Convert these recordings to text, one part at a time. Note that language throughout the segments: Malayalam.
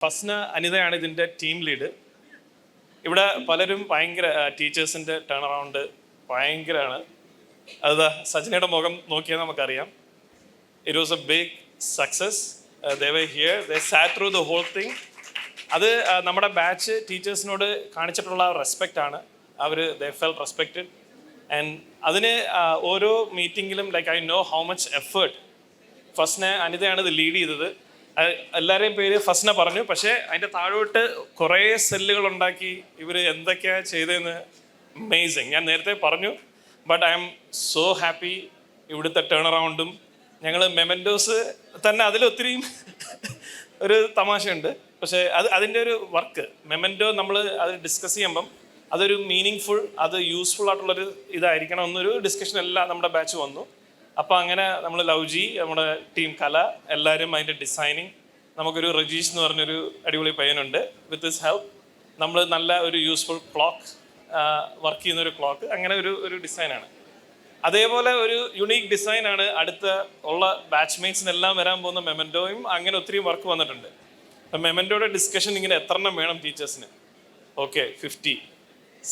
ഫസ്ന അനിതയാണ് ഇതിൻ്റെ ടീം ലീഡ്. ഇവിടെ പലരും ഭയങ്കര ടീച്ചേഴ്സിൻ്റെ ടേൺ അറൗണ്ട് ഭയങ്കരമാണ്. അത് സജനയുടെ മുഖം നോക്കിയാൽ നമുക്കറിയാം. It was a big success. They were here, they sat through the whole thing. അത് നമ്മുടെ ബാച്ച് ടീച്ചേഴ്സിനോട് കാണിച്ചിട്ടുള്ള റെസ്പെക്റ്റ് ആണ്. അവർ ദേ ഫെൽ റെസ്പെക്റ്റഡ്. ആൻഡ് അതിന് ഓരോ മീറ്റിങ്ങിലും like I know how much effort. Fasna അനിതയാണ് ഇത് ലീഡ് ചെയ്തത്. എല്ലാവരെയും പേര് ഫസ്ന പറഞ്ഞു, പക്ഷേ അതിൻ്റെ താഴോട്ട് കുറേ സെല്ലുകൾ ഉണ്ടാക്കി ഇവർ എന്തൊക്കെയാണ് ചെയ്തതെന്ന് അമേസിങ്. ഞാൻ നേരത്തെ പറഞ്ഞു, but I am so happy. ഇവിടുത്തെ ടേൺ അറൗണ്ടും ഞങ്ങൾ മെമൻറ്റോസ് തന്നെ അതിലൊത്തിരിയും ഒരു തമാശയുണ്ട്. പക്ഷേ അതിൻ്റെ ഒരു വർക്ക് മെമൻറ്റോ നമ്മൾ അത് ഡിസ്കസ് ചെയ്യുമ്പം അതൊരു മീനിങ് ഫുൾ, അത് യൂസ്ഫുൾ ആയിട്ടുള്ളൊരു ഇതായിരിക്കണം എന്നൊരു ഡിസ്കഷൻ എല്ലാം നമ്മുടെ ബാച്ച് വന്നു. അപ്പോൾ അങ്ങനെ നമ്മൾ ലവ്ജി, നമ്മുടെ ടീം കല, എല്ലാവരും അതിൻ്റെ ഡിസൈനിങ്. നമുക്കൊരു റജീഷ് എന്ന് പറഞ്ഞൊരു അടിപൊളി പയ്യനുണ്ട്. വിത്ത് ദിസ് ഹെൽപ്പ് നമ്മൾ നല്ല ഒരു യൂസ്ഫുൾ ക്ലോക്ക്, വർക്ക് ചെയ്യുന്നൊരു ക്ലോക്ക്, അങ്ങനെ ഒരു ഡിസൈനാണ്. അതേപോലെ ഒരു യുണീക്ക് ഡിസൈനാണ് അടുത്ത ഉള്ള ബാച്ച്മേറ്റ്സിനെല്ലാം വരാൻ പോകുന്ന മെമൻറ്റോയും. അങ്ങനെ ഒത്തിരി വർക്ക് വന്നിട്ടുണ്ട്. അപ്പം മെമൻറ്റോയുടെ ഡിസ്കഷൻ ഇങ്ങനെ എത്ര എണ്ണം വേണം ടീച്ചേഴ്സിന്? ഓക്കെ, 50,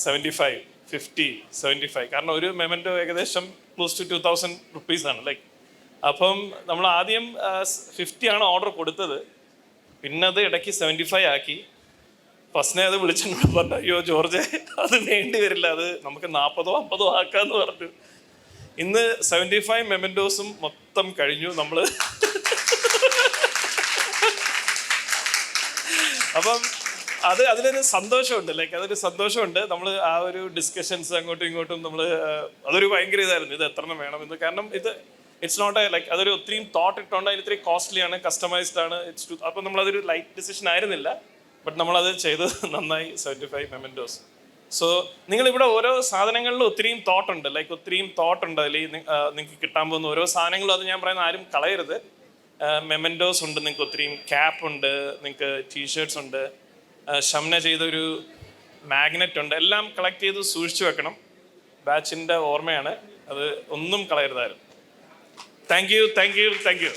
75, 50, 75. കാരണം ഒരു മെമൻറ്റോ ഏകദേശം ക്ലോസ് ടു 2000 റുപ്പീസാണ് ലൈക്ക്. അപ്പം നമ്മൾ ആദ്യം 50 ആണ് ഓർഡർ കൊടുത്തത്. പിന്നെ അത് ഇടയ്ക്ക് 75 ആക്കി. ഫസ്റ്റിനെ അത് വിളിച്ചെന്നോട് പറഞ്ഞു, അയ്യോ ജോർജ് അത് വേണ്ടി വരില്ല, അത് നമുക്ക് 40 50 ആക്കാന്ന് പറഞ്ഞു. ഇന്ന് 75 മെമൻറ്റോസും മൊത്തം കഴിഞ്ഞു നമ്മൾ. അപ്പം അതിലൊരു സന്തോഷമുണ്ട്, ലൈക്ക് അതൊരു സന്തോഷമുണ്ട്. നമ്മൾ ആ ഒരു ഡിസ്കഷൻസ് അങ്ങോട്ടും ഇങ്ങോട്ടും നമ്മൾ അതൊരു ഭയങ്കര ഇതായിരുന്നു, ഇത് എത്ര എണ്ണം വേണം എന്ന്. കാരണം ഇറ്റ്സ് നോട്ട് എ ലൈക്ക് അതൊരു ഒത്തിരിയും തോട്ട് ഇട്ടുകൊണ്ട് അതിന് ഇത്തിരി കോസ്റ്റ്ലി ആണ്, കസ്റ്റമൈസ്ഡ് ആണ്. അപ്പം നമ്മളതൊരു ലൈറ്റ് ഡിസിഷൻ ആയിരുന്നില്ല. ബട്ട് നമ്മളത് ചെയ്ത് നന്നായി. 75 മെമൻറ്റോസ്. സോ നിങ്ങളിവിടെ ഓരോ സാധനങ്ങളിലും ഒത്തിരിയും തോട്ടുണ്ട്, ലൈക്ക് ഒത്തിരിയും തോട്ടുണ്ട് അതിൽ. നിങ്ങൾക്ക് കിട്ടാൻ പോകുന്ന ഓരോ സാധനങ്ങളും, അത് ഞാൻ പറയുന്ന ആരും കളയരുത്. മെമൻറ്റോസ് ഉണ്ട്, നിങ്ങൾക്ക് ഒത്തിരിയും ക്യാപ്പ് ഉണ്ട്, നിങ്ങൾക്ക് ടീഷർട്ട്സ് ഉണ്ട്, ഷംന ചെയ്തൊരു മാഗ്നറ്റ് ഉണ്ട്. എല്ലാം കളക്ട് ചെയ്ത് സൂക്ഷിച്ചു വെക്കണം. ബാച്ചിൻ്റെ ഓർമ്മയാണ് അത്, ഒന്നും കളയരുതായിരുന്നു. Thank you.